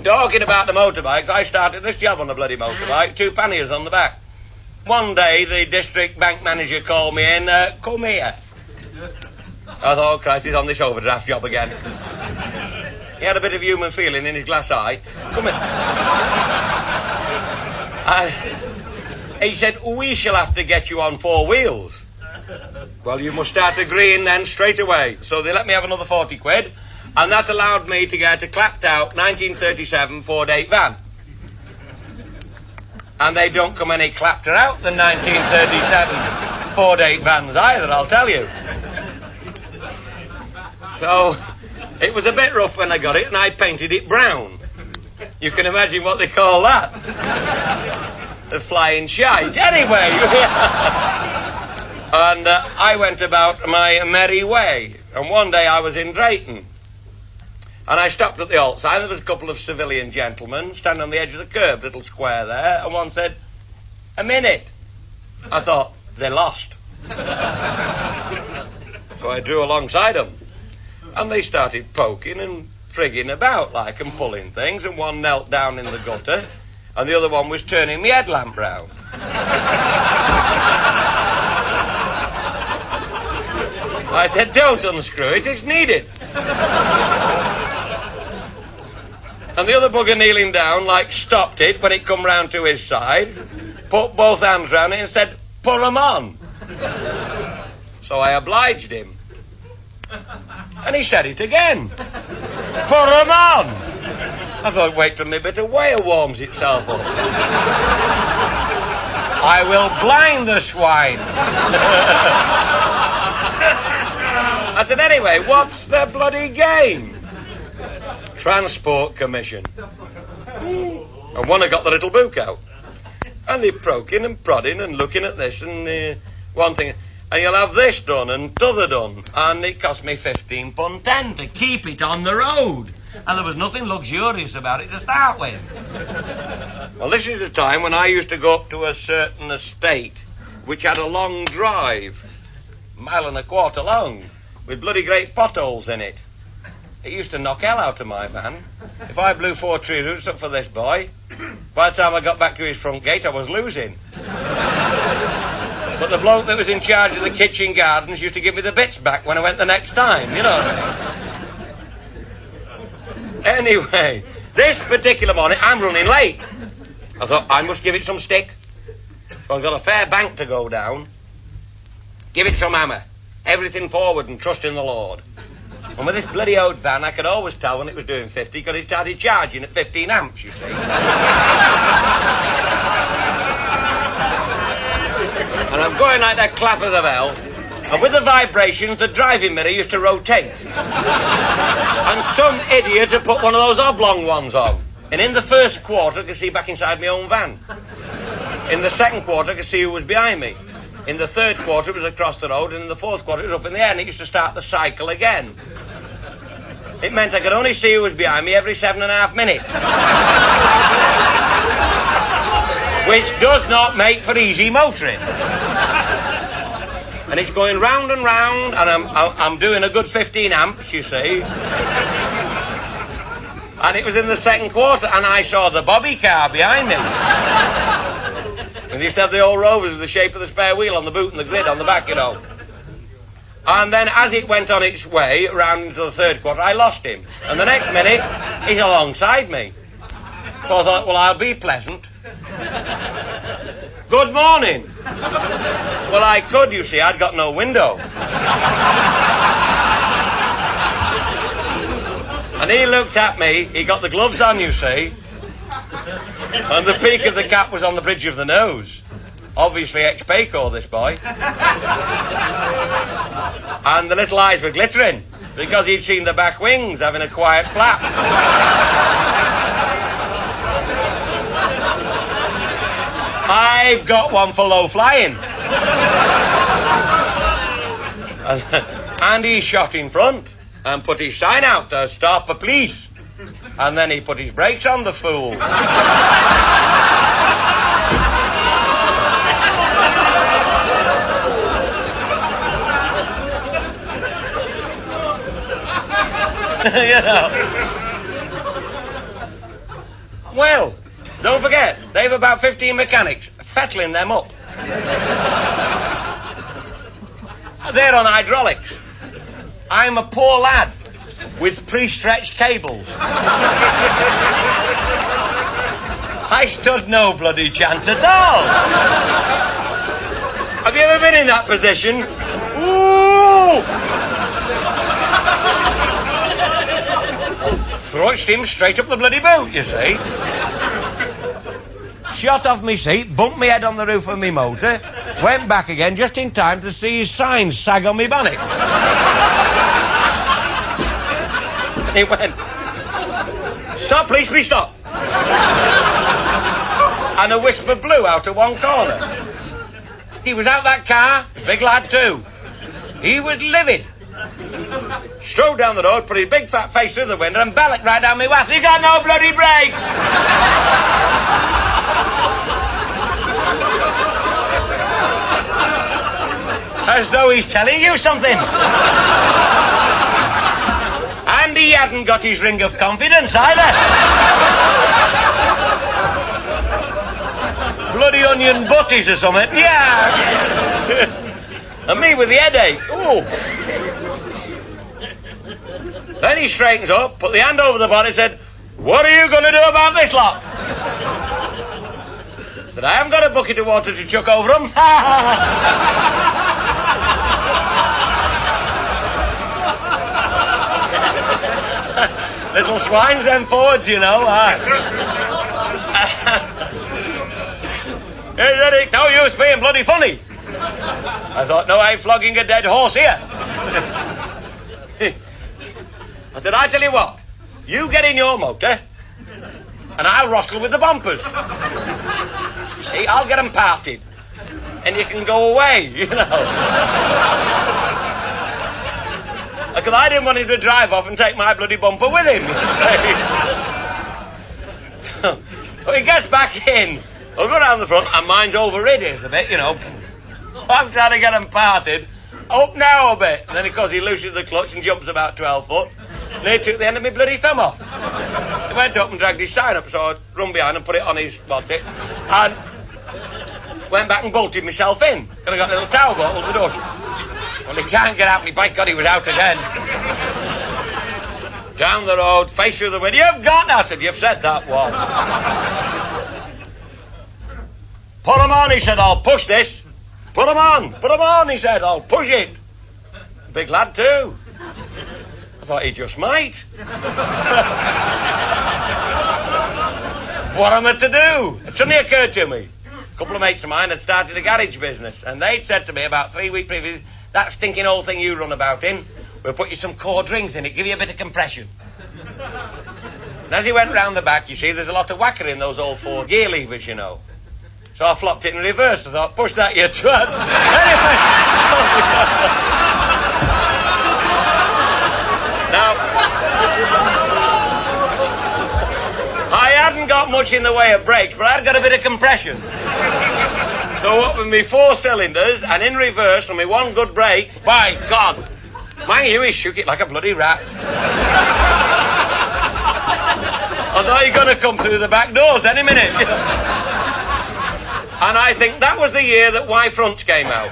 Talking about the motorbikes, I started this job on a bloody motorbike, 2 panniers on the back. One day, the district bank manager called me in, come here. I thought, oh, Christ, he's on this overdraft job again. He had a bit of human feeling in his glass eye. Come in. He said, we shall have to get you on 4 wheels. Well, you must start agreeing then straight away. So they let me have another 40 quid, and that allowed me to get a clapped-out 1937 Ford 8 van. And they don't come any clapter out than 1937 Ford 8 vans either, I'll tell you. So, it was a bit rough when I got it, and I painted it brown. You can imagine what they call that. The flying shite. Anyway, and I went about my merry way. And one day I was in Drayton, and I stopped at the halt sign. There was a couple of civilian gentlemen standing on the edge of the curb, little square there, and one said, a minute. I thought, they're lost. So I drew alongside them, and they started poking and frigging about like and pulling things, and one knelt down in the gutter, and the other one was turning me headlamp round. I said, don't unscrew it, it's needed. And the other bugger kneeling down, like, stopped it when it come round to his side, put both hands round it and said, put 'em on. So I obliged him. And he said it again. Put 'em on. I thought, wait till my bit of whale warms itself up. I will blind the swine. I said, anyway, what's the bloody game? Transport Commission. And one had got the little book out. And they're poking and prodding and looking at this and one thing. And you'll have this done and t'other done. And it cost me £15.10 to keep it on the road. And there was nothing luxurious about it to start with. Well, this is the time when I used to go up to a certain estate which had a long drive, 1.25 miles long, with bloody great potholes in it. It used to knock hell out of my van. If I blew 4 tree roots up for this boy, by the time I got back to his front gate, I was losing. But the bloke that was in charge of the kitchen gardens used to give me the bits back when I went the next time, you know. Anyway, this particular morning, I'm running late. I thought, I must give it some stick. So I've got a fair bank to go down. Give it some hammer. Everything forward and trust in the Lord. And with this bloody old van, I could always tell when it was doing 50 because it started charging at 15 amps, you see. And I'm going like that clappers of hell. And with the vibrations, the driving mirror used to rotate. And some idiot had put one of those oblong ones on. And in the first quarter, I could see back inside my own van. In the second quarter, I could see who was behind me. In the third quarter, it was across the road. And in the fourth quarter, it was up in the air. And it used to start the cycle again. It meant I could only see who was behind me every 7.5 minutes. Which does not make for easy motoring. And it's going round and round, and I'm doing a good 15 amps, you see. And it was in the second quarter, and I saw the bobby car behind me. And they used to have the old Rovers with the shape of the spare wheel on the boot and the grid on the back, you know. And then as it went on its way round into the third quarter, I lost him. And the next minute, he's alongside me. So I thought, well, I'll be pleasant. Good morning. Well, I could, you see, I'd got no window. And he looked at me, he got the gloves on, you see, and the peak of the cap was on the bridge of the nose. Obviously ex-Payco, this boy. And the little eyes were glittering, because he'd seen the back wings having a quiet flap. I've got one for low flying. And he shot in front and put his sign out to stop the police. And then he put his brakes on, the fool. You know. Well, don't forget, they've about 15 mechanics fettling them up. They're on hydraulics. I'm a poor lad with pre-stretched cables. I stood no bloody chance at all. Have you ever been in that position? Ooh! Thrust him straight up the bloody boot, you see. Shot off me seat, bumped me head on the roof of me motor, went back again just in time to see his signs sag on me bonnet. He went, "Stop, please, please stop." And a whisper blew out of one corner. He was out that car, big lad too. He was livid. Strode down the road, put his big fat face through the window and bellocked right down me wath. "You got no bloody brakes!" As though he's telling you something. And he hadn't got his ring of confidence either. Bloody onion butties or something. Yeah. And me with the headache. Ooh. Then he straightens up, put the hand over the bonnet and said, "What are you going to do about this lot?" I said, "I haven't got a bucket of water to chuck over them." Little swines, them forwards, you know. He said, "It's no use being bloody funny." I thought, no, I ain't flogging a dead horse here. I said, "I tell you what, you get in your motor, and I'll wrestle with the bumpers. See, I'll get them parted, and you can go away, you know." Because I didn't want him to drive off and take my bloody bumper with him, you see. So he gets back in. I'll go down the front, and mine's overrid a bit, you know. I'm trying to get them parted. Up now a bit. And then, of course, he loosens the clutch and jumps about 12 foot. And he took the end of my bloody thumb off. He went up and dragged his sign up, so I run behind and put it on his body. And went back and bolted myself in. And I got a little towel bottle to the door. Well, he can't get out me. By God, he was out again. Down the road, face through the window. "You've got that." I said, "You've said that once." "Put 'em on," he said. "I'll push this." "Put 'em on. Put 'em on," he said. "I'll push it." Big lad, too. I thought he just might. What am I to do? It suddenly occurred to me. A couple of mates of mine had started a garage business, and they'd said to me about 3 weeks previous, "That stinking old thing you run about in, we'll put you some cord rings in it, give you a bit of compression." And as he went round the back, you see, there's a lot of whacker in those old Ford gear levers, you know. So I flopped it in reverse. I thought, push that, you twat. Anyway. Now, I hadn't got much in the way of brakes, but I'd got a bit of compression. So up with me 4 cylinders, and in reverse, and me one good brake, by God, mind you, he shook it like a bloody rat. I thought you're going to come through the back doors any minute. And I think that was the year that Y fronts came out.